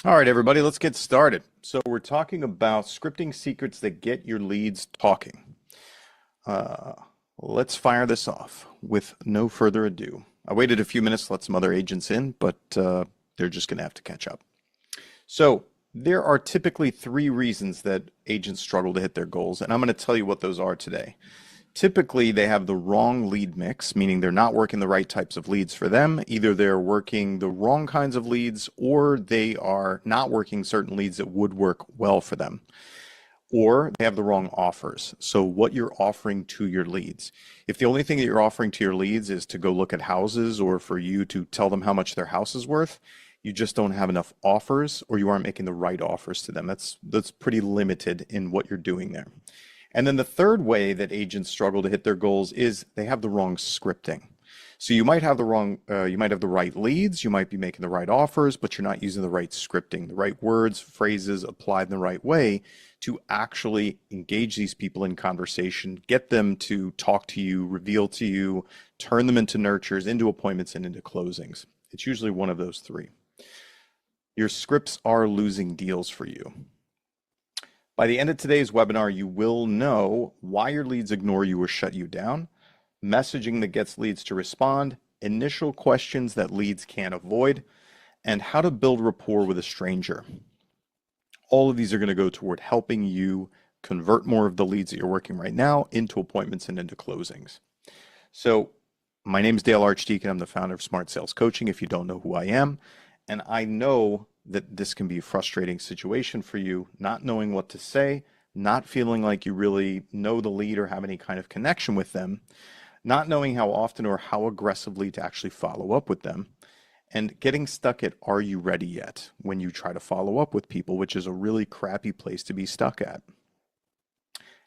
All right, everybody, let's get started. So we're talking about scripting secrets that get your leads talking. Uh, let's fire this off with no further ado. I waited a few minutes to let some other agents in, but they're just going to have to catch up. So there are typically three reasons that agents struggle to hit their goals, and I'm going to tell you what those are today. Typically, they have the wrong lead mix, meaning they're not working the right types of leads for them. Either they're working the wrong kinds of leads or they are not working certain leads that would work well for them. Or they have the wrong offers. So what you're offering to your leads. If the only thing that you're offering to your leads is to go look at houses or for you to tell them how much their house is worth, you just don't have enough offers or you aren't making the right offers to them. That's pretty limited in what you're doing there. And then the third way that agents struggle to hit their goals is they have the wrong scripting. So you might have the right leads, you might be making the right offers, but you're not using the right scripting, the right words, phrases applied in the right way to actually engage these people in conversation, get them to talk to you, reveal to you, turn them into nurtures, into appointments, and into closings. It's usually one of those three. Your scripts are losing deals for you. By the end of today's webinar, you will know why your leads ignore you or shut you down, messaging that gets leads to respond, initial questions that leads can't avoid, and how to build rapport with a stranger. All of these are going to go toward helping you convert more of the leads that you're working right now into appointments and into closings. So my name is Dale Archdekin. I'm the founder of Smart Sales Coaching, if you don't know who I am. And I know that this can be a frustrating situation for you, not knowing what to say, not feeling like you really know the lead or have any kind of connection with them, not knowing how often or how aggressively to actually follow up with them, and getting stuck at "are you ready yet?" when you try to follow up with people, which is a really crappy place to be stuck at.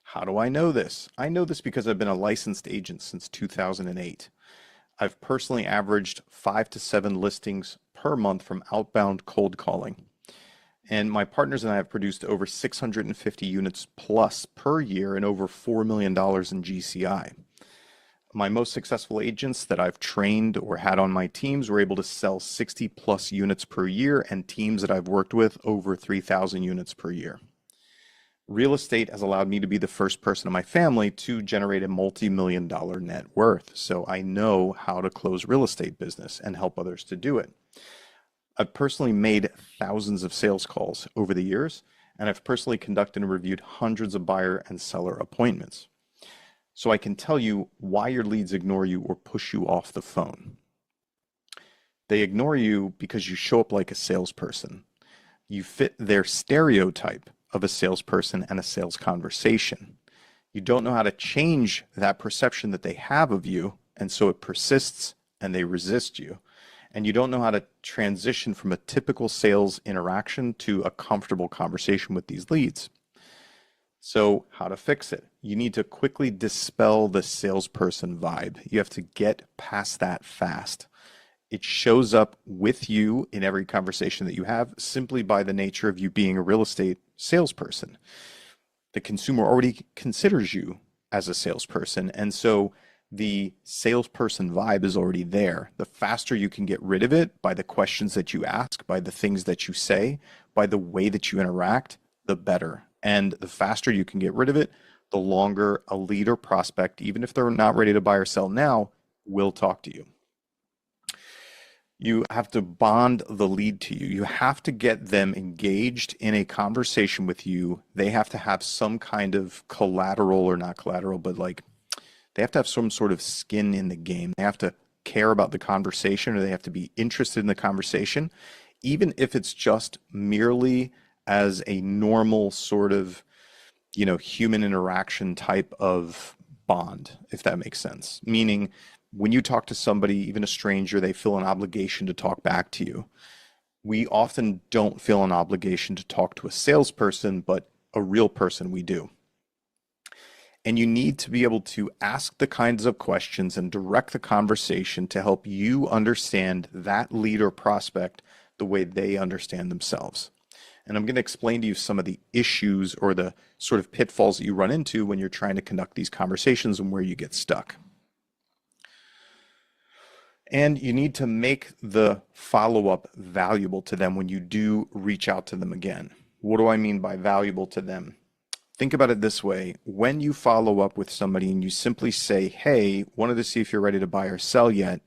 How do I know this? I know this because I've been a licensed agent since 2008. I've personally averaged 5 to 7 listings per month from outbound cold calling. And my partners and I have produced over 650 units plus per year and over $4 million in GCI. My most successful agents that I've trained or had on my teams were able to sell 60 plus units per year, and teams that I've worked with over 3,000 units per year. Real estate has allowed me to be the first person in my family to generate a multi-million-dollar net worth. So I know how to close real estate business and help others to do it. I've personally made thousands of sales calls over the years, and I've personally conducted and reviewed hundreds of buyer and seller appointments. So I can tell you why your leads ignore you or push you off the phone. They ignore you because you show up like a salesperson. You fit their stereotype of a salesperson and a sales conversation. You don't know how to change that perception that they have of you, and so it persists and they resist you. And you don't know how to transition from a typical sales interaction to a comfortable conversation with these leads. So how to fix it? You need to quickly dispel the salesperson vibe. You have to get past that fast. It shows up with you in every conversation that you have simply by the nature of you being a real estate salesperson. The consumer already considers you as a salesperson, and so the salesperson vibe is already there. The faster you can get rid of it by the questions that you ask, by the things that you say, by the way that you interact, the better. And the faster you can get rid of it, the longer a lead or prospect, even if they're not ready to buy or sell now, will talk to you. You have to bond the lead to you. You have to get them engaged in a conversation with you. They have to have some kind of collateral, or not collateral, but like they have to have some sort of skin in the game. They have to care about the conversation, or they have to be interested in the conversation, even if it's just merely as a normal sort of, human interaction type of bond, if that makes sense. Meaning, when you talk to somebody, even a stranger, they feel an obligation to talk back to you. We often don't feel an obligation to talk to a salesperson, but a real person we do. And you need to be able to ask the kinds of questions and direct the conversation to help you understand that lead or prospect the way they understand themselves. And I'm going to explain to you some of the issues or the sort of pitfalls that you run into when you're trying to conduct these conversations and where you get stuck. And you need to make the follow-up valuable to them when you do reach out to them again. What do I mean by valuable to them? Think about it this way. When you follow up with somebody and you simply say, hey, wanted to see if you're ready to buy or sell yet,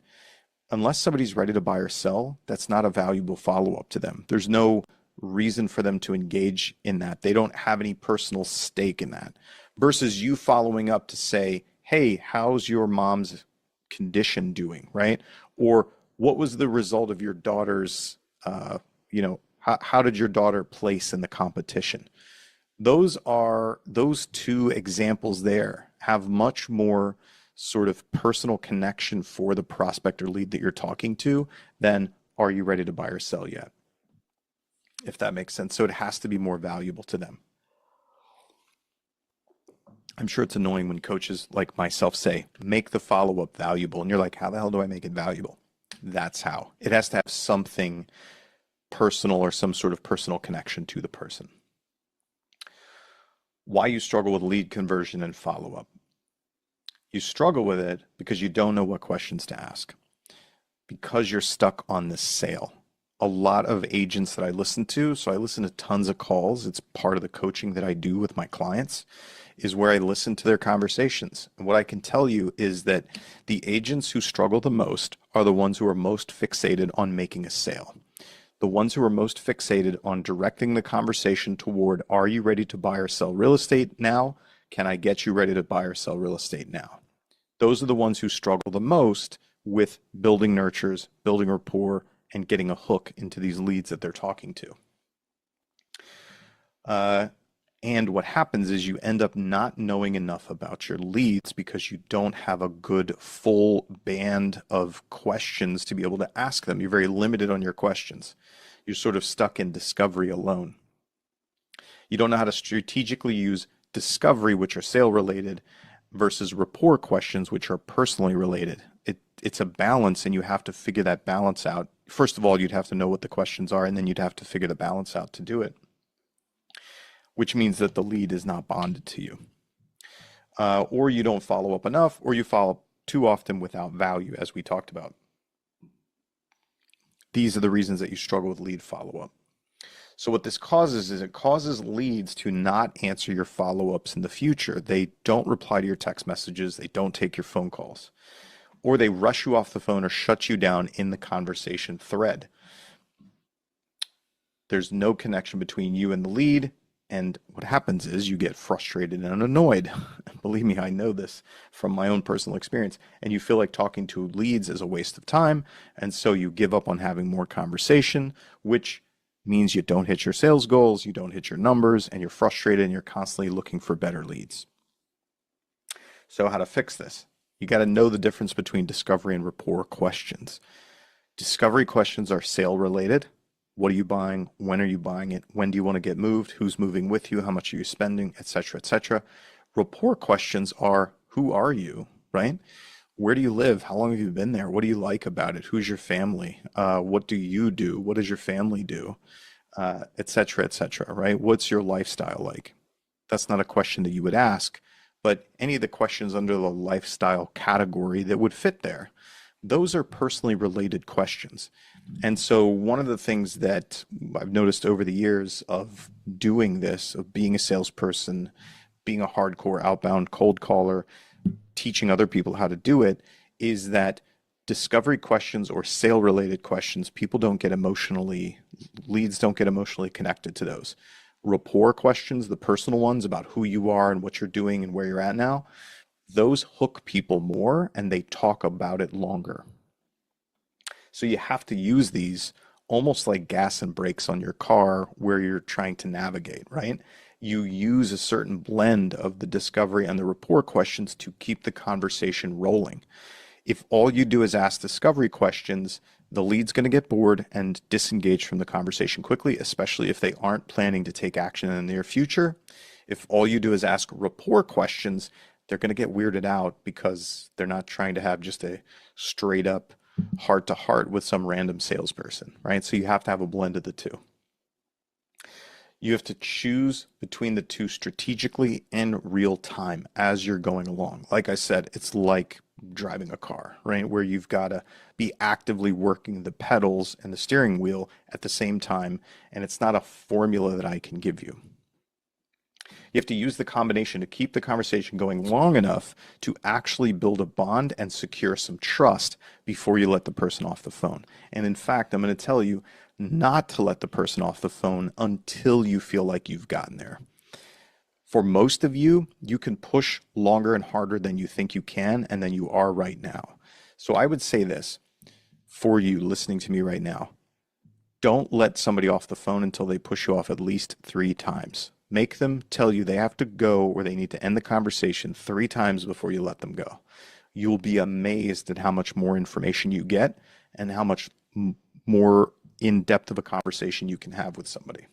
unless somebody's ready to buy or sell, that's not a valuable follow-up to them. There's no reason for them to engage in that. They don't have any personal stake in that. Versus you following up to say, hey, how's your mom's condition doing, right? Or what was the result of your daughter's, how did your daughter place in the competition? Those two examples there have much more sort of personal connection for the prospect or lead that you're talking to than are you ready to buy or sell yet? If that makes sense. So it has to be more valuable to them. I'm sure it's annoying when coaches like myself say, make the follow-up valuable. And you're like, how the hell do I make it valuable? That's how. It has to have something personal or some sort of personal connection to the person. Why you struggle with lead conversion and follow-up. You struggle with it because you don't know what questions to ask, because you're stuck on this sale. A lot of agents that I listen to, so I listen to tons of calls. It's part of the coaching that I do with my clients, is where I listen to their conversations. And what I can tell you is that the agents who struggle the most are the ones who are most fixated on making a sale. The ones who are most fixated on directing the conversation toward, are you ready to buy or sell real estate now? Can I get you ready to buy or sell real estate now? Those are the ones who struggle the most with building nurtures, building rapport, and getting a hook into these leads that they're talking to. And what happens is you end up not knowing enough about your leads because you don't have a good full band of questions to be able to ask them. You're very limited on your questions. You're sort of stuck in discovery alone. You don't know how to strategically use discovery, which are sale related, versus rapport questions, which are personally related. It's a balance, and you have to figure that balance out. First of all, you'd have to know what the questions are, and then you'd have to figure the balance out to do it, which means that the lead is not bonded to you. Or you don't follow up enough, or you follow up too often without value, as we talked about. These are the reasons that you struggle with lead follow-up. So what this causes is it causes leads to not answer your follow-ups in the future. They don't reply to your text messages. They don't take your phone calls. Or they rush you off the phone or shut you down in the conversation thread. There's no connection between you and the lead. And what happens is you get frustrated and annoyed. Believe me, I know this from my own personal experience. And you feel like talking to leads is a waste of time. And so you give up on having more conversation, which means you don't hit your sales goals, you don't hit your numbers, and you're frustrated and you're constantly looking for better leads. So how to fix this? You got to know the difference between discovery and rapport questions. Discovery questions are sale related. What are you buying? When are you buying it? When do you want to get moved? Who's moving with you? How much are you spending? Etc., etc. Rapport questions are, who are you, right? Where do you live? How long have you been there? What do you like about it? Who's your family? What do you do? What does your family do? Etc., etc., right? What's your lifestyle like? That's not a question that you would ask, but any of the questions under the lifestyle category that would fit there, those are personally related questions. And so one of the things that I've noticed over the years of doing this, of being a salesperson, being a hardcore outbound cold caller, teaching other people how to do it, is that discovery questions or sale related questions, people don't get emotionally, leads don't get emotionally connected to those. Rapport questions, the personal ones about who you are and what you're doing and where you're at now, those hook people more and they talk about it longer. So you have to use these almost like gas and brakes on your car where you're trying to navigate, right? You use a certain blend of the discovery and the rapport questions to keep the conversation rolling. If all you do is ask discovery questions, the lead's going to get bored and disengage from the conversation quickly, especially if they aren't planning to take action in the near future. If all you do is ask rapport questions, they're going to get weirded out because they're not trying to have just a straight up heart to heart with some random salesperson, right? So you have to have a blend of the two. You have to choose between the two strategically and real time as you're going along. Like I said, it's like driving a car, right? Where you've got to be actively working the pedals and the steering wheel at the same time, and it's not a formula that I can give you. You have to use the combination to keep the conversation going long enough to actually build a bond and secure some trust before you let the person off the phone. And in fact, I'm going to tell you not to let the person off the phone until you feel like you've gotten there. For most of you, you can push longer and harder than you think you can and than you are right now. So I would say this for you listening to me right now. Don't let somebody off the phone until they push you off at least 3 times. Make them tell you they have to go or they need to end the conversation 3 times before you let them go. You'll be amazed at how much more information you get and how much more in-depth of a conversation you can have with somebody.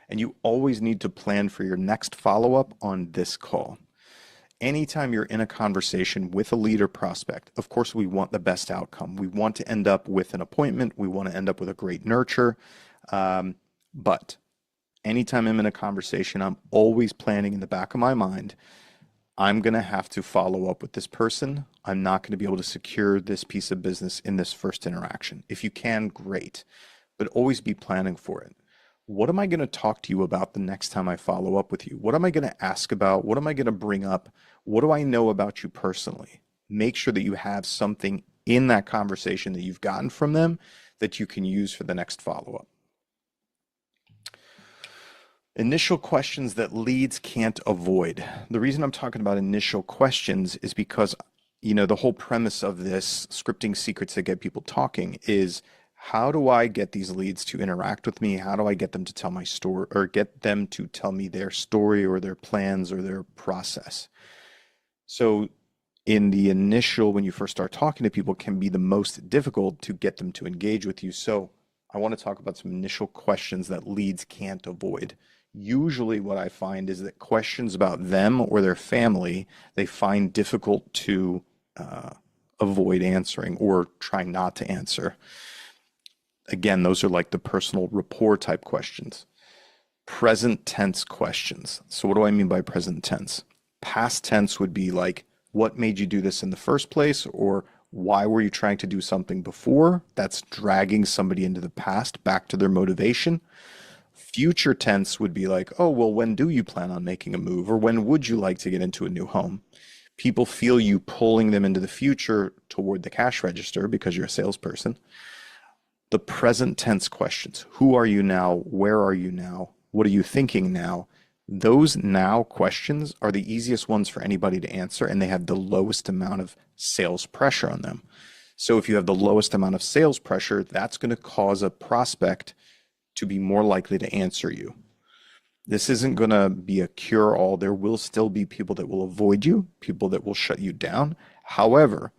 And you always need to plan for your next follow-up on this call. Anytime you're in a conversation with a lead or prospect, of course, we want the best outcome. We want to end up with an appointment. We want to end up with a great nurture. But anytime I'm in a conversation, I'm always planning in the back of my mind, I'm going to have to follow up with this person. I'm not going to be able to secure this piece of business in this first interaction. If you can, great, but always be planning for it. What am I going to talk to you about the next time I follow up with you? What am I going to ask about? What am I going to bring up? What do I know about you personally? Make sure that you have something in that conversation that you've gotten from them that you can use for the next follow-up. Initial questions that leads can't avoid. The reason I'm talking about initial questions is because, the whole premise of this scripting secrets that get people talking is, how do I get these leads to interact with me? How do I get them to tell my story or get them to tell me their story or their plans or their process? So in the initial, when you first start talking to people, can be the most difficult to get them to engage with you. So I want to talk about some initial questions that leads can't avoid. Usually what I find is that questions about them or their family, they find difficult to avoid answering or try not to answer. Again, those are like the personal rapport type questions. Present tense questions. So what do I mean by present tense? Past tense would be like, what made you do this in the first place? Or why were you trying to do something before? That's dragging somebody into the past, back to their motivation. Future tense would be like, oh, well, when do you plan on making a move? Or when would you like to get into a new home? People feel you pulling them into the future toward the cash register because you're a salesperson. The present tense questions. Who are you now? Where are you now? What are you thinking now? Those now questions are the easiest ones for anybody to answer, and they have the lowest amount of sales pressure on them. So if you have the lowest amount of sales pressure, that's going to cause a prospect to be more likely to answer you. This isn't going to be a cure-all. There will still be people that will avoid you, people that will shut you down. However,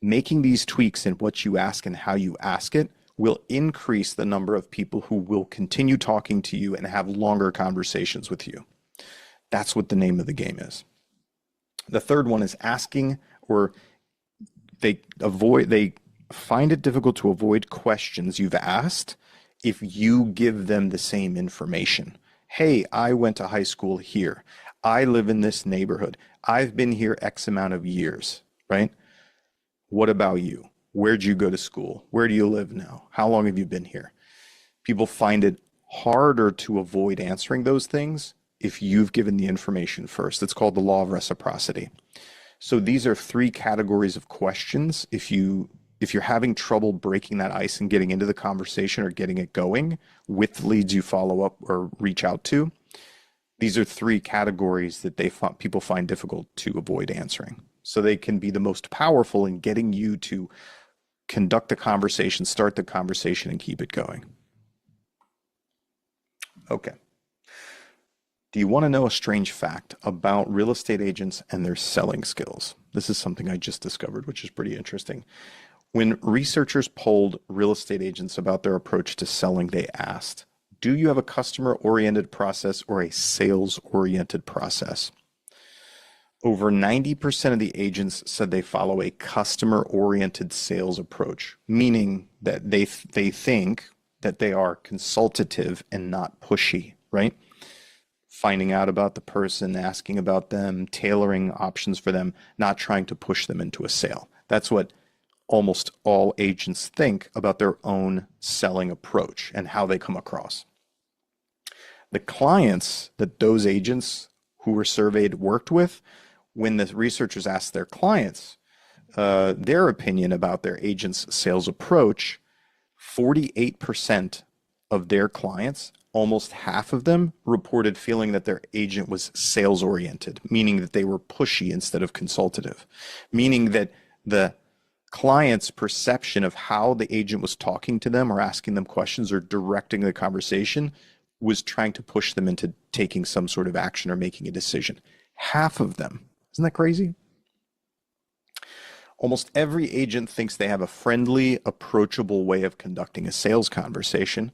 making these tweaks in what you ask and how you ask it will increase the number of people who will continue talking to you and have longer conversations with you. That's what the name of the game is. The third one is asking, or they find it difficult to avoid questions you've asked if you give them the same information. Hey, I went to high school here. I live in this neighborhood. I've been here X amount of years, right? What about you? Where'd you go to school? Where do you live now? How long have you been here? People find it harder to avoid answering those things if you've given the information first. It's called the law of reciprocity. So these are 3 categories of questions. If you're having trouble breaking that ice and getting into the conversation or getting it going with the leads you follow up or reach out to, these are 3 categories that people find difficult to avoid answering. So they can be the most powerful in getting you to conduct the conversation, start the conversation, and keep it going. Okay. Do you want to know a strange fact about real estate agents and their selling skills? This is something I just discovered, which is pretty interesting. When researchers polled real estate agents about their approach to selling, they asked, do you have a customer-oriented process or a sales-oriented process? Over 90% of the agents said they follow a customer-oriented sales approach, meaning that they think that they are consultative and not pushy, right? finding out about the person, asking about them, tailoring options for them, not trying to push them into a sale. That's what almost all agents think about their own selling approach and how they come across. The clients that those agents who were surveyed worked with, when the researchers asked their clients their opinion about their agent's sales approach, 48% of their clients, almost half of them, reported feeling that their agent was sales oriented, meaning that they were pushy instead of consultative, meaning that the client's perception of how the agent was talking to them or asking them questions or directing the conversation was trying to push them into taking some sort of action or making a decision. Half of them. Isn't that crazy? Almost every agent thinks they have a friendly, approachable way of conducting a sales conversation,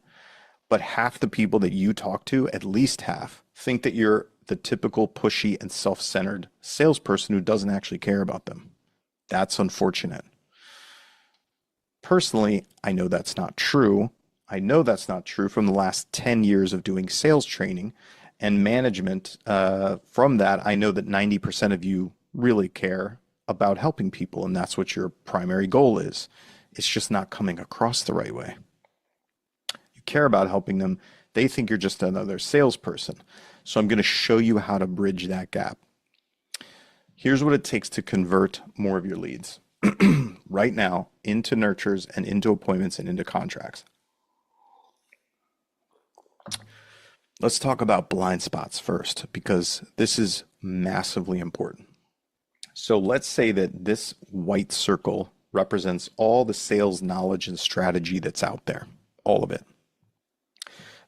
but half the people that you talk to, at least half, think that you're the typical pushy and self-centered salesperson who doesn't actually care about them. That's unfortunate. Personally, I know that's not true. I know that's not true from the last 10 years of doing sales training and management. From that, I know that 90% of you really care about helping people, and that's what your primary goal is. It's just not coming across the right way. You care about helping them. They think you're just another salesperson. So I'm going to show you how to bridge that gap. Here's what it takes to convert more of your leads right now into nurtures and into appointments and into contracts. Let's talk about blind spots first, because this is massively important. So let's say that this white circle represents all the sales knowledge and strategy that's out there, all of it.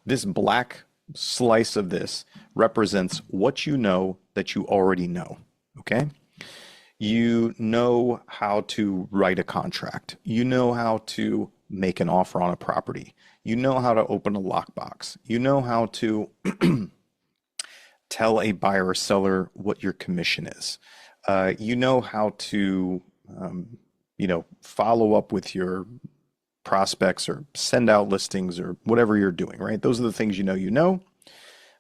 This black slice of this represents what you know that you already know, okay? You know how to write a contract. You know how to make an offer on a property. You know how to open a lockbox. You know how to tell a buyer or seller what your commission is. You know how to, follow up with your prospects or send out listings or whatever you're doing, right? Those are the things you know.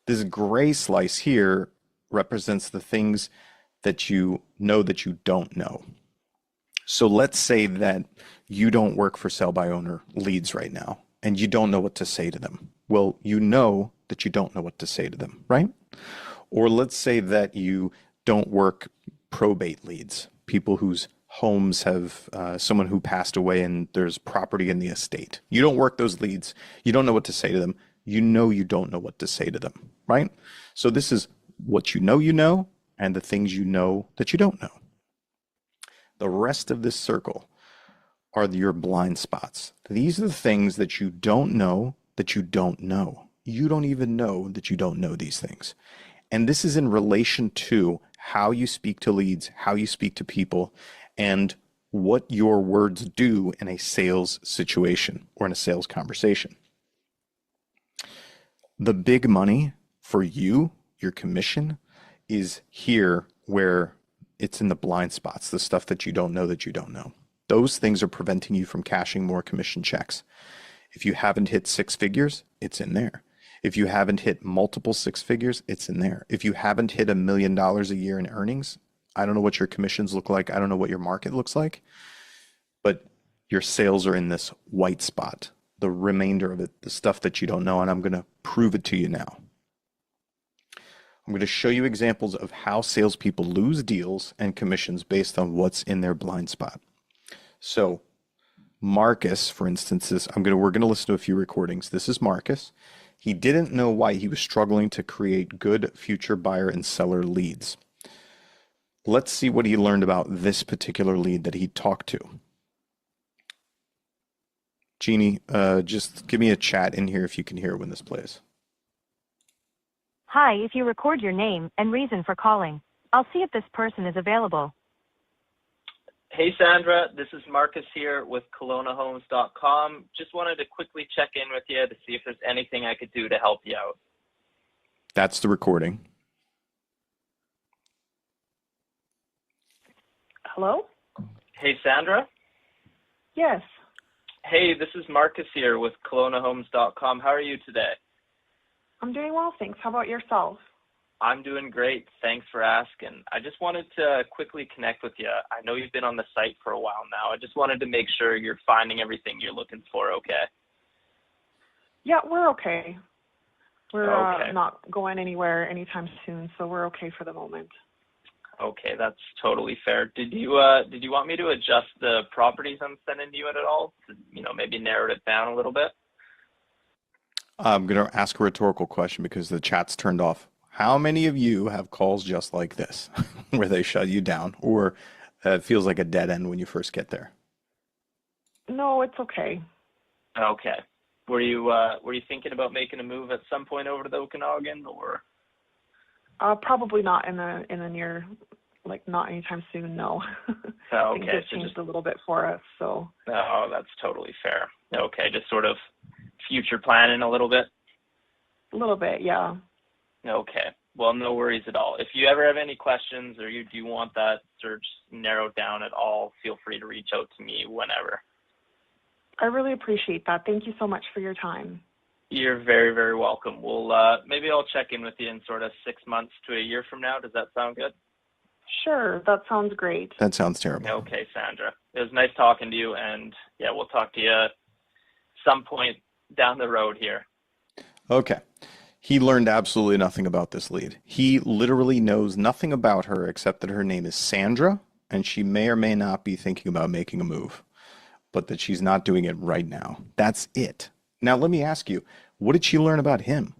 This gray slice here represents the things that you know that you don't know. So let's say that you don't work for sell by owner leads right now and you don't know what to say to them. Well, you know that you don't know what to say to them, right? Or let's say that you don't work probate leads, people whose homes have someone who passed away and there's property in the estate. You don't work those leads. You don't know what to say to them. You know you don't know what to say to them, right? So this is what you know, and the things you know that you don't know. The rest of this circle are your blind spots. These are the things that you don't know that you don't know. You don't even know that you don't know these things. And this is in relation to how you speak to leads, how you speak to people, and what your words do in a sales situation or in a sales conversation. The big money for you, your commission, is here where it's in the blind spots, the stuff that you don't know that you don't know. Those things are preventing you from cashing more commission checks. If you haven't hit 6 figures, it's in there. If you haven't hit multiple 6 figures, it's in there. If you haven't hit $1 million a year in earnings, I don't know what your commissions look like. I don't know what your market looks like, but your sales are in this white spot, the remainder of it, the stuff that you don't know, and I'm going to prove it to you now. I'm going to show you examples of how salespeople lose deals and commissions based on what's in their blind spot. So Marcus, for instance, we're going to listen to a few recordings. This is Marcus. He didn't know why he was struggling to create good future buyer and seller leads. Let's see what he learned about this particular lead that he talked to. Jeannie, just give me a chat in here if you can hear when this plays. Hi, if you record your name and reason for calling, I'll see if this person is available. Hey Sandra, this is Marcus here with KelownaHomes.com. Just wanted to quickly check in with you to see if there's anything I could do to help you out. That's the recording. Hello? Hey Sandra? Yes. Hey, this is Marcus here with KelownaHomes.com. How are you today? I'm doing well, thanks. How about yourself? I'm doing great. Thanks for asking. I just wanted to quickly connect with you. I know you've been on the site for a while now. I just wanted to make sure you're finding everything you're looking for okay. Yeah, we're okay. We're Okay. not going anywhere anytime soon, so we're okay for the moment. Okay, that's totally fair. Did you want me to adjust the properties I'm sending you at all to, maybe narrow it down a little bit? I'm going to ask a rhetorical question because the chat's turned off. How many of you have calls just like this, where they shut you down, or it feels like a dead end when you first get there? No, it's okay. Okay. Were you thinking about making a move at some point over to the Okanagan, or? Probably not in the near, not anytime soon. No. Oh, Things okay, have so changed just a little bit for us, so. oh, that's totally fair. Okay, just sort of future planning a little bit. A little bit, yeah. Okay. Well, no worries at all. If you ever have any questions or you do want that search narrowed down at all, feel free to reach out to me whenever. I really appreciate that. Thank you so much for your time. You're very, very welcome. Well, maybe I'll check in with you in sort of 6 months to a year from now. Does that sound good? Sure, that sounds great. That sounds terrible. Okay, Sandra. It was nice talking to you, and yeah, we'll talk to you some point down the road here. Okay. He learned absolutely nothing about this lead. He literally knows nothing about her except that her name is Sandra, and she may or may not be thinking about making a move, but that she's not doing it right now. That's it. Now, let me ask you, what did she learn about him?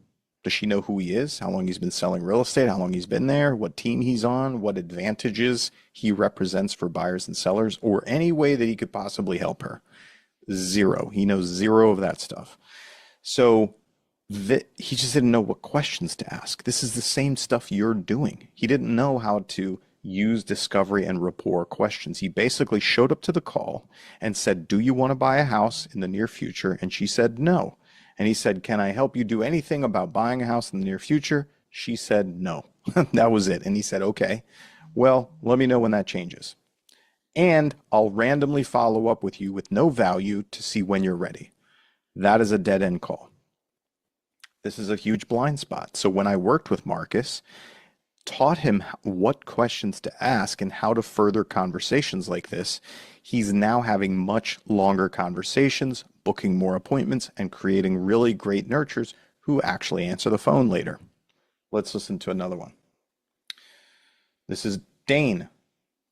Does she know who he is, how long he's been selling real estate, how long he's been there, what team he's on, what advantages he represents for buyers and sellers, or any way that he could possibly help her? Zero. He knows zero of that stuff. So he just didn't know what questions to ask. This is the same stuff you're doing. He didn't know how to use discovery and rapport questions. He basically showed up to the call and said, "Do you want to buy a house in the near future?" And she said, "No." And he said, "Can I help you do anything about buying a house in the near future?" She said, "No." That was it. And he said, "Okay, well, let me know when that changes. And I'll randomly follow up with you with no value to see when you're ready." That is a dead end call. This is a huge blind spot. So when I worked with Marcus, taught him what questions to ask and how to further conversations like this, he's now having much longer conversations, booking more appointments, and creating really great nurtures who actually answer the phone later. Let's listen to another one. This is Dane.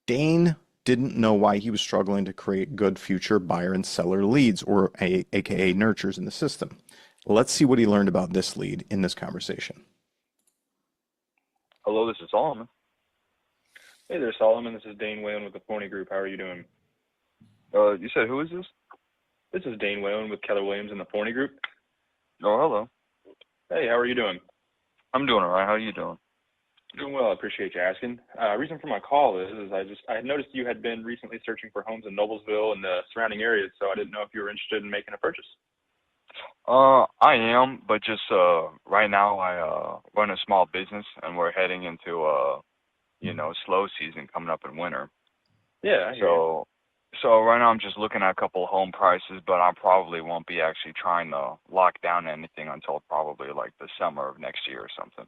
Dane didn't know why he was struggling to create good future buyer and seller leads, or AKA nurtures in the system. Let's see what he learned about this lead in this conversation. Hello, this is Solomon. Hey there, Solomon. This is Dane Whalen with the Forney Group. How are you doing? You said who is this? This is Dane Whalen with Keller Williams and the Forney Group. Oh, hello. Hey, how are you doing? I'm doing all right. How are you doing? Doing well. I appreciate you asking. Reason for my call is I had noticed you had been recently searching for homes in Noblesville and the surrounding areas, so I didn't know if you were interested in making a purchase. I am, but just right now I run a small business and we're heading into slow season coming up in winter. Yeah. I hear you. So right now I'm just looking at a couple of home prices, but I probably won't be actually trying to lock down anything until probably like the summer of next year or something.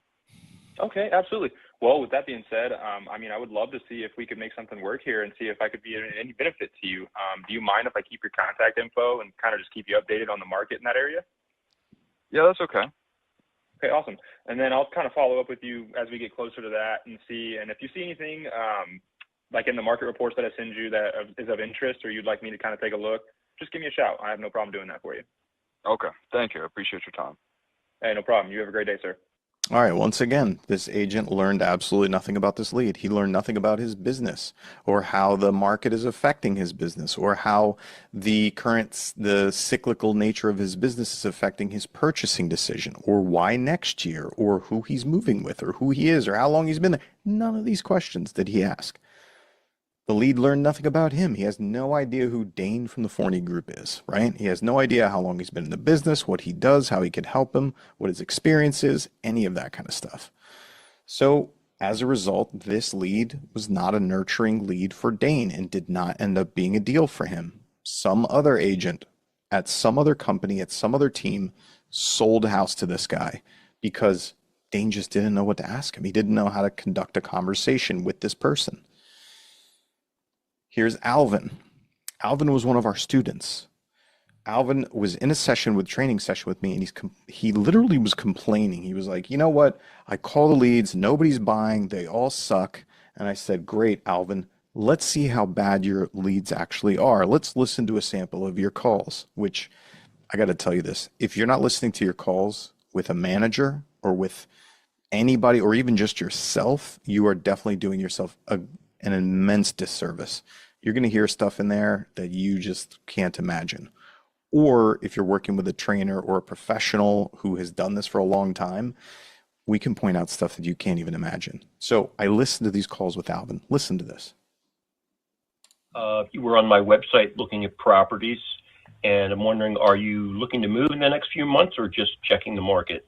Okay, absolutely. Well, with that being said, I would love to see if we could make something work here and see if I could be of any benefit to you. Do you mind if I keep your contact info and kind of just keep you updated on the market in that area? Yeah, that's okay. Okay, awesome. And then I'll kind of follow up with you as we get closer to that and see. And if you see anything like in the market reports that I send you that is of interest or you'd like me to kind of take a look, just give me a shout. I have no problem doing that for you. Okay, thank you. I appreciate your time. Hey, no problem. You have a great day, sir. All right, once again, this agent learned absolutely nothing about this lead. He learned nothing about his business or how the market is affecting his business or how the cyclical nature of his business is affecting his purchasing decision or why next year or who he's moving with or who he is or how long he's been there. None of these questions did he ask. The lead learned nothing about him. He has no idea who Dane from the Forney Group is, right? He has no idea how long he's been in the business, what he does, how he could help him, what his experience is, any of that kind of stuff. So as a result, this lead was not a nurturing lead for Dane and did not end up being a deal for him. Some other agent at some other company, at some other team, sold a house to this guy because Dane just didn't know what to ask him. He didn't know how to conduct a conversation with this person. Here's Alvin. Alvin was one of our students. Alvin was in a training session with me, and he literally was complaining. He was like, you know what? I call the leads, nobody's buying, they all suck. And I said, great, Alvin, let's see how bad your leads actually are. Let's listen to a sample of your calls, which I got to tell you this. If you're not listening to your calls with a manager or with anybody or even just yourself, you are definitely doing yourself an immense disservice. You're going to hear stuff in there that you just can't imagine. Or if you're working with a trainer or a professional who has done this for a long time, we can point out stuff that you can't even imagine. So I listened to these calls with Alvin. Listen to this. You were on my website looking at properties, and I'm wondering, are you looking to move in the next few months or just checking the market?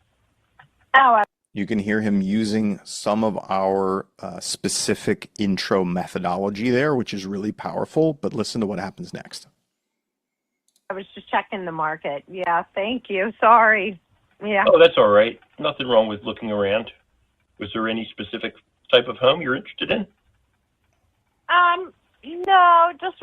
You can hear him using some of our specific intro methodology there, which is really powerful, but listen to what happens next. I was just checking the market. Yeah, thank you. Sorry. Yeah. Oh, that's all right. Nothing wrong with looking around. Was there any specific type of home you're interested in? No, just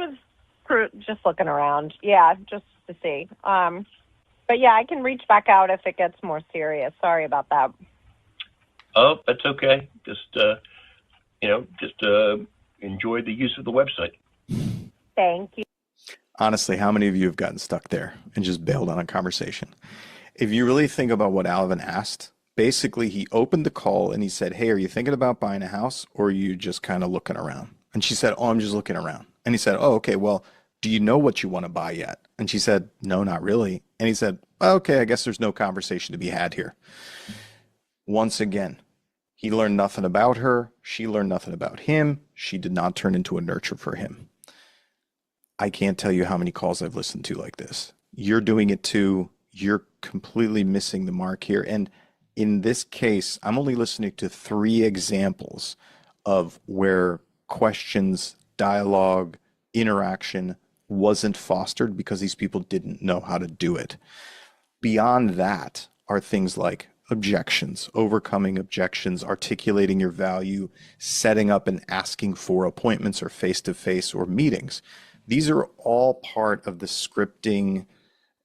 looking around. Yeah, just to see. But yeah, I can reach back out if it gets more serious. Sorry about that. Oh, that's okay. Just enjoy the use of the website. Thank you. Honestly, how many of you have gotten stuck there and just bailed on a conversation? If you really think about what Alvin asked, basically he opened the call and he said, hey, are you thinking about buying a house or are you just kind of looking around? And she said, oh, I'm just looking around. And he said, oh, okay, well, do you know what you want to buy yet? And she said, no, not really. And he said, okay, I guess there's no conversation to be had here. Once again, he learned nothing about her. She learned nothing about him. She did not turn into a nurture for him. I can't tell you how many calls I've listened to like this. You're doing it too. You're completely missing the mark here. And in this case, I'm only listening to 3 examples of where questions, dialogue, interaction wasn't fostered because these people didn't know how to do it. Beyond that are things like objections, overcoming objections, articulating your value, setting up and asking for appointments or face-to-face or meetings. These are all part of the scripting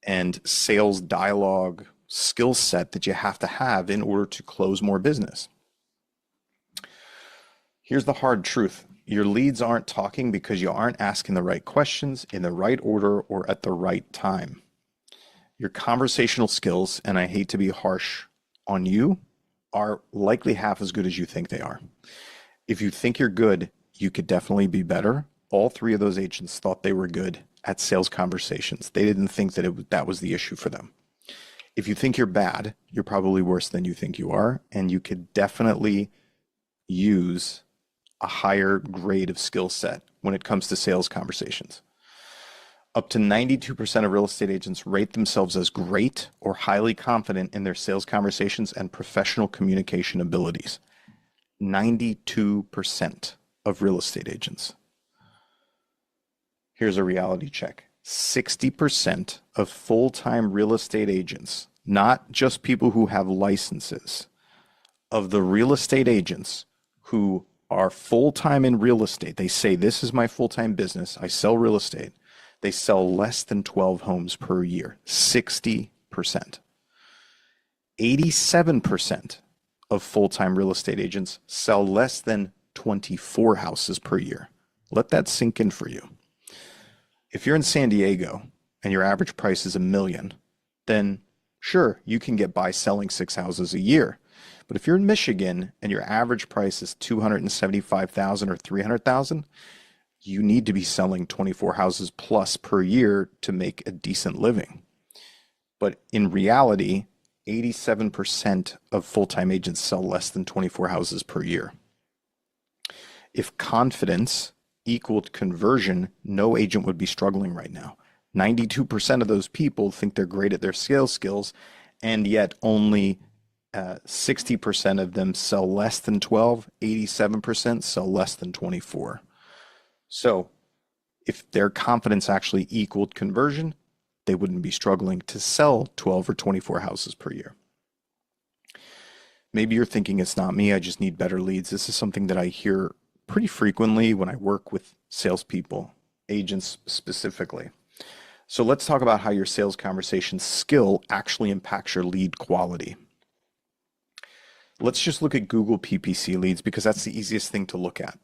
and sales dialogue skill set that you have to have in order to close more business. Here's the hard truth. Your leads aren't talking because you aren't asking the right questions in the right order or at the right time. Your conversational skills, and I hate to be harsh on you, are likely half as good as you think they are. If you think you're good, you could definitely be better. All 3 of those agents thought they were good at sales conversations. They didn't think that that was the issue for them. If you think you're bad, you're probably worse than you think you are, and you could definitely use a higher grade of skill set when it comes to sales conversations. Up to 92% of real estate agents rate themselves as great or highly confident in their sales conversations and professional communication abilities. 92% of real estate agents. Here's a reality check. 60% of full-time real estate agents, not just people who have licenses, of the real estate agents who are full-time in real estate, they say, this is my full-time business, I sell real estate, they sell less than 12 homes per year. 60%. 87% of full-time real estate agents sell less than 24 houses per year. Let that sink in for you. If you're in San Diego and your average price is $1 million, then sure, you can get by selling 6 houses a year. But if you're in Michigan and your average price is $275,000 or $300,000, you need to be selling 24 houses plus per year to make a decent living. But in reality, 87% of full-time agents sell less than 24 houses per year. If confidence equaled conversion, no agent would be struggling right now. 92% of those people think they're great at their sales skills, and yet only 60% of them sell less than 12, 87% sell less than 24. So if their confidence actually equaled conversion, they wouldn't be struggling to sell 12 or 24 houses per year. Maybe you're thinking it's not me, I just need better leads. This is something that I hear pretty frequently when I work with salespeople, agents specifically. So let's talk about how your sales conversation skill actually impacts your lead quality. Let's just look at Google PPC leads because that's the easiest thing to look at.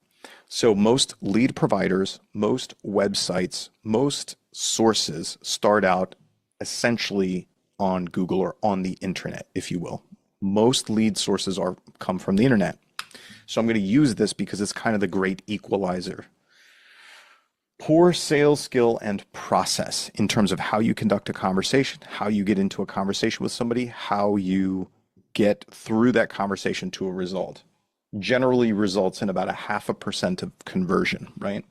So most lead providers, most websites, most sources start out essentially on Google or on the internet, if you will. Most lead sources come from the internet. So I'm going to use this because it's kind of the great equalizer. Poor sales skill and process in terms of how you conduct a conversation, how you get into a conversation with somebody, how you get through that conversation to a result, generally results in about 0.5% of conversion, right?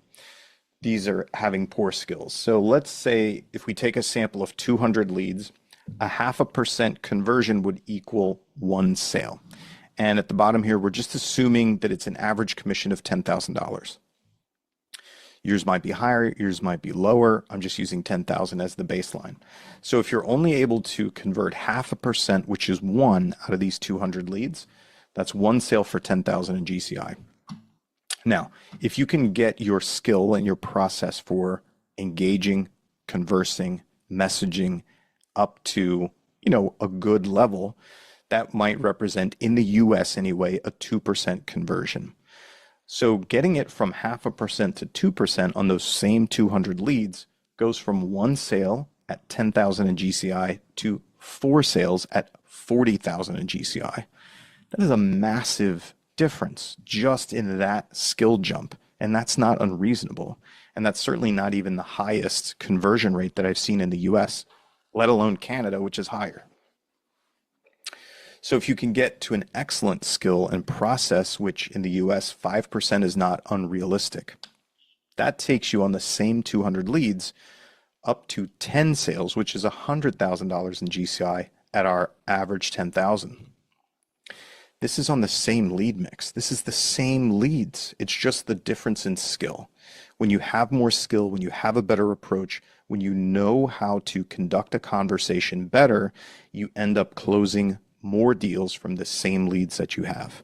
These are having poor skills. So let's say if we take a sample of 200 leads, 0.5% conversion would equal 1 sale. And at the bottom here, we're just assuming that it's an average commission of $10,000. Yours might be higher, yours might be lower. I'm just using 10,000 as the baseline. So if you're only able to convert 0.5%, which is 1 out of these 200 leads, that's 1 sale for 10,000 in GCI. Now, if you can get your skill and your process for engaging, conversing, messaging up to, a good level, that might represent, in the US anyway, a 2% conversion. So getting it from 0.5% to 2% on those same 200 leads goes from 1 sale at 10,000 in GCI to 4 sales at 40,000 in GCI. That is a massive difference just in that skill jump. And that's not unreasonable. And that's certainly not even the highest conversion rate that I've seen in the US, let alone Canada, which is higher. So if you can get to an excellent skill and process, which in the US 5% is not unrealistic, that takes you on the same 200 leads up to 10 sales, which is $100,000 in GCI at our average 10,000. This is on the same lead mix. This is the same leads. It's just the difference in skill. When you have more skill, when you have a better approach, when you know how to conduct a conversation better, you end up closing more deals from the same leads that you have.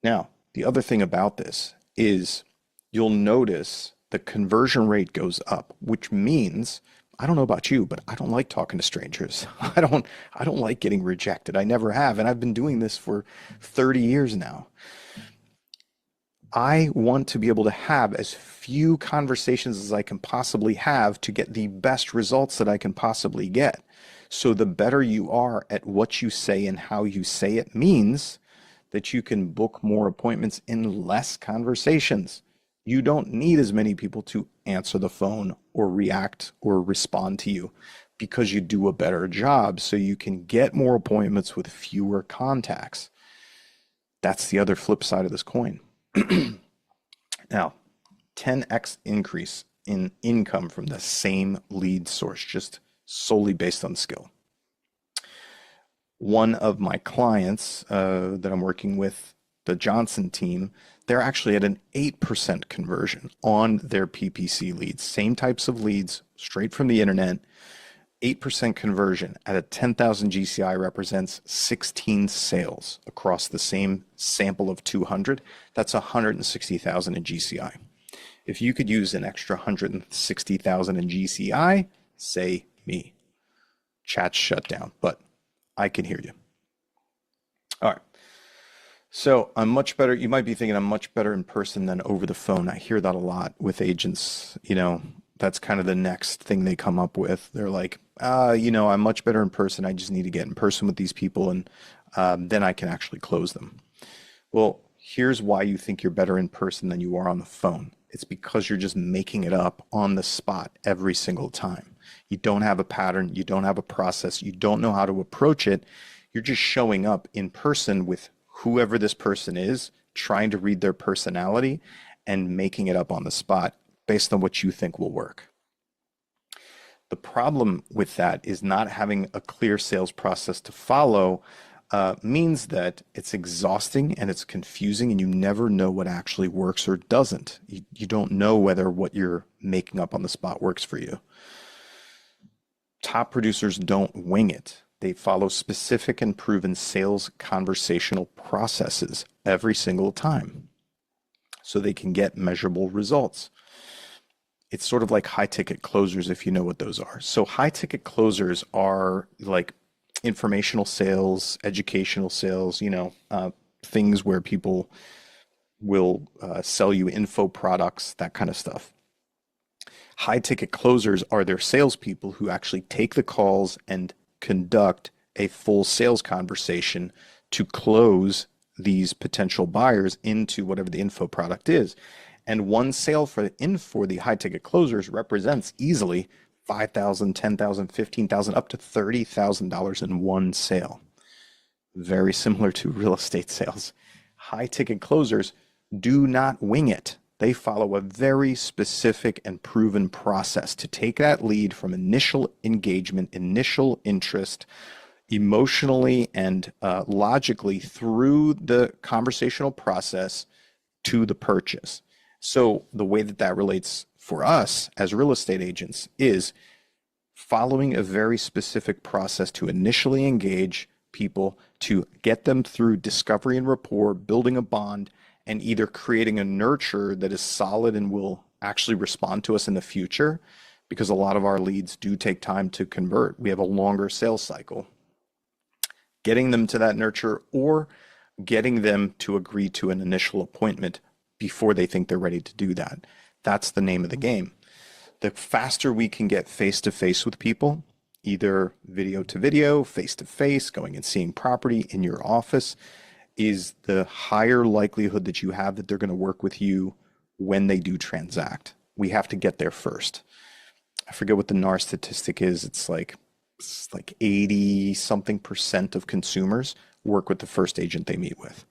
Now, the other thing about this is you'll notice the conversion rate goes up, which means, I don't know about you, but I don't like talking to strangers. I don't like getting rejected. I never have, and I've been doing this for 30 years now. I want to be able to have as few conversations as I can possibly have to get the best results that I can possibly get. So the better you are at what you say and how you say it means that you can book more appointments in less conversations. You don't need as many people to answer the phone or react or respond to you because you do a better job, so you can get more appointments with fewer contacts. That's the other flip side of this coin. Now, 10x increase in income from the same lead source, just solely based on skill. One of my clients that I'm working with, the Johnson team, they're actually at an 8% conversion on their PPC leads. Same types of leads, straight from the internet. 8% conversion at a 10,000 GCI represents 16 sales across the same sample of 200. That's 160,000 in GCI. If you could use an extra 160,000 in GCI, say me. Chat's shut down, but I can hear you. All right. So I'm much better. You might be thinking I'm much better in person than over the phone. I hear that a lot with agents. That's kind of the next thing they come up with. They're like, I'm much better in person. I just need to get in person with these people, and then I can actually close them. Well, here's why you think you're better in person than you are on the phone. It's because you're just making it up on the spot every single time. You don't have a pattern. You don't have a process. You don't know how to approach it. You're just showing up in person with whoever this person is, trying to read their personality and making it up on the spot based on what you think will work. The problem with that is not having a clear sales process to follow means that it's exhausting and it's confusing, and you never know what actually works or doesn't. You don't know whether what you're making up on the spot works for you. Top producers don't wing it. They follow specific and proven sales conversational processes every single time so they can get measurable results. It's sort of like high ticket closers, if you know what those are. So high ticket closers are like informational sales, educational sales, things where people will sell you info products, that kind of stuff. High ticket closers are their salespeople who actually take the calls and conduct a full sales conversation to close these potential buyers into whatever the info product is. And one sale for the high ticket closers represents easily $5,000, $10,000, $15,000, up to $30,000 in one sale. Very similar to real estate sales. High ticket closers do not wing it. They follow a very specific and proven process to take that lead from initial engagement, initial interest, emotionally and logically through the conversational process to the purchase. So the way that relates for us as real estate agents is following a very specific process to initially engage people, to get them through discovery and rapport, building a bond, and either creating a nurture that is solid and will actually respond to us in the future, because a lot of our leads do take time to convert. We have a longer sales cycle. Getting them to that nurture or getting them to agree to an initial appointment before they think they're ready to do that. That's the name of the game. The faster we can get face-to-face with people, either video to video, face-to-face, going and seeing property in your office, is the higher likelihood that you have that they're going to work with you when they do transact. We have to get there first. I forget what the NAR statistic is. It's like 80 something % of consumers work with the first agent they meet with.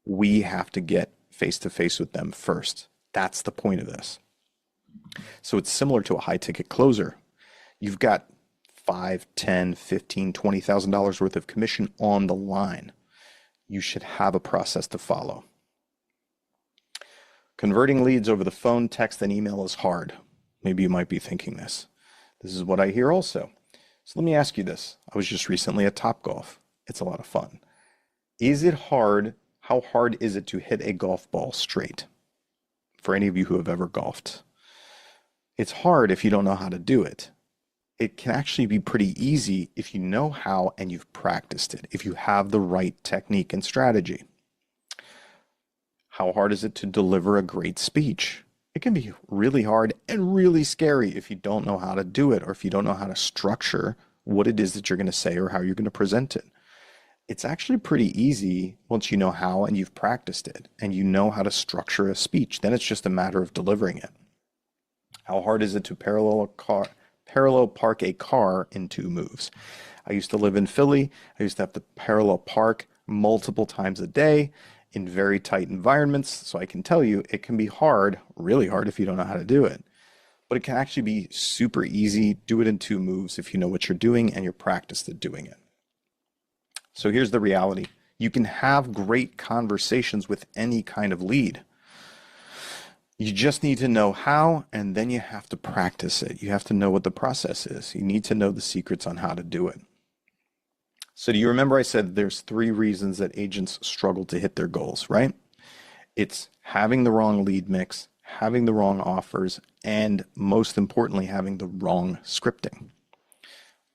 We have to get face-to-face with them first. That's the point of this. So it's similar to a high ticket closer. You've got $5, $10, $15, $20,000 worth of commission on the line. You should have a process to follow. Converting leads over the phone, text, and email is hard. Maybe you might be thinking this. This is what I hear also. So let me ask you this. I was just recently at Topgolf. It's a lot of fun. Is it hard? How hard is it to hit a golf ball straight? For any of you who have ever golfed. It's hard if you don't know how to do it. It can actually be pretty easy if you know how and you've practiced it, if you have the right technique and strategy. How hard is it to deliver a great speech? It can be really hard and really scary if you don't know how to do it or if you don't know how to structure what it is that you're going to say or how you're going to present it. It's actually pretty easy once you know how and you've practiced it and you know how to structure a speech. Then it's just a matter of delivering it. How hard is it to parallel park a car in 2 moves? I used to live in Philly. I used to have to parallel park multiple times a day in very tight environments. So I can tell you it can be hard, really hard if you don't know how to do it. But it can actually be super easy. Do it in 2 moves if you know what you're doing and you're practiced at doing it. So here's the reality. You can have great conversations with any kind of lead. You just need to know how, and then you have to practice it. You have to know what the process is. You need to know the secrets on how to do it. So do you remember I said there's 3 reasons that agents struggle to hit their goals, right? It's having the wrong lead mix, having the wrong offers, and most importantly, having the wrong scripting.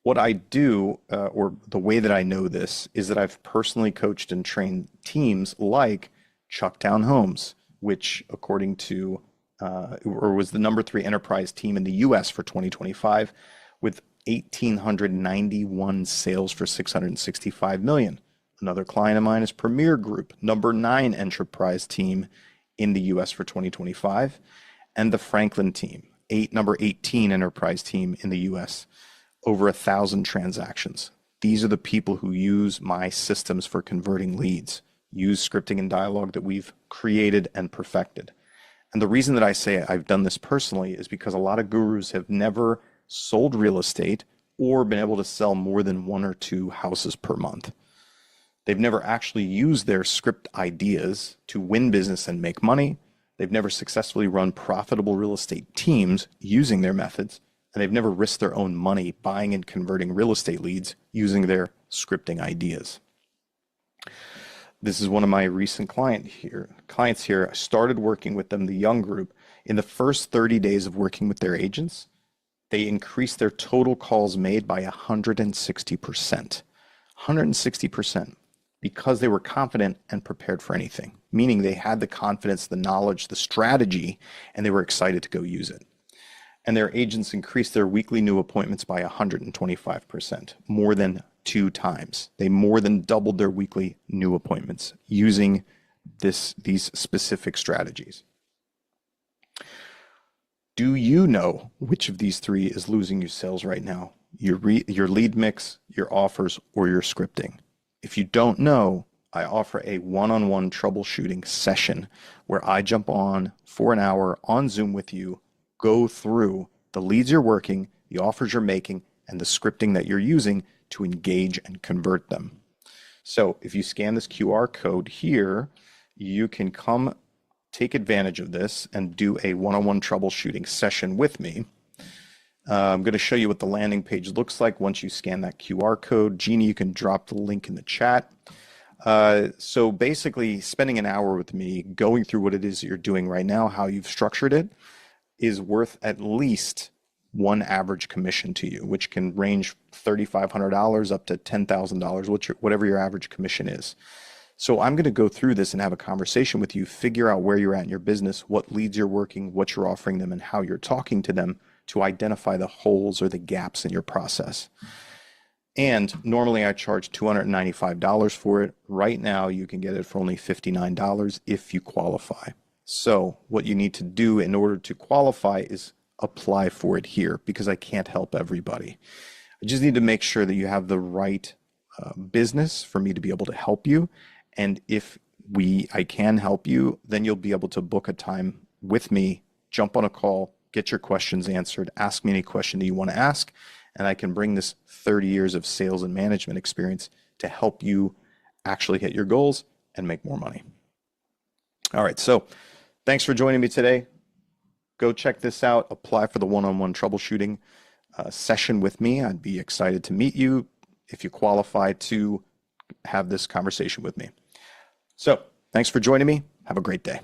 What I do, or the way that I know this, is that I've personally coached and trained teams like Chucktown Homes, which according to, or was the number 3 enterprise team in the US for 2025 with 1,891 sales for $665 million. Another client of mine is Premier Group, number 9 enterprise team in the US for 2025. And the Franklin team, number 18 enterprise team in the US, over 1,000 transactions. These are the people who use my systems for converting leads, use scripting and dialogue that we've created and perfected. And the reason that I say I've done this personally is because a lot of gurus have never sold real estate or been able to sell more than 1 or 2 houses per month. They've never actually used their script ideas to win business and make money. They've never successfully run profitable real estate teams using their methods, and they've never risked their own money buying and converting real estate leads using their scripting ideas. This is one of my recent clients here. I started working with them, the young group. In the first 30 days of working with their agents, they increased their total calls made by 160%. 160%, because they were confident and prepared for anything, meaning they had the confidence, the knowledge, the strategy, and they were excited to go use it. And their agents increased their weekly new appointments by 125%, more than 2 times. They more than doubled their weekly new appointments using these specific strategies. Do you know which of these 3 is losing you sales right now? Your lead mix, your offers, or your scripting? If you don't know, I offer a one-on-one troubleshooting session where I jump on for an hour on Zoom with you, go through the leads you're working, the offers you're making, and the scripting that you're using to engage and convert them. So if you scan this QR code here, you can come take advantage of this and do a one-on-one troubleshooting session with me. I'm going to show you what the landing page looks like once you scan that QR code. Jeannie, you can drop the link in the chat. So basically, spending an hour with me, going through what it is that you're doing right now, how you've structured it, is worth at least one average commission to you, which can range $3,500 up to $10,000, whatever your average commission is. So I'm going to go through this and have a conversation with you, figure out where you're at in your business, what leads you're working, what you're offering them, and how you're talking to them to identify the holes or the gaps in your process. And normally I charge $295 for it. Right now you can get it for only $59 if you qualify. So what you need to do in order to qualify is apply for it here, because I can't help everybody. I just need to make sure that you have the right business for me to be able to help you. And if I can help you, then you'll be able to book a time with me, jump on a call, get your questions answered, ask me any question that you want to ask, and I can bring this 30 years of sales and management experience to help you actually hit your goals and make more money. All right, so thanks for joining me today. Go check this out. Apply for the one-on-one troubleshooting session with me. I'd be excited to meet you if you qualify to have this conversation with me. So thanks for joining me. Have a great day.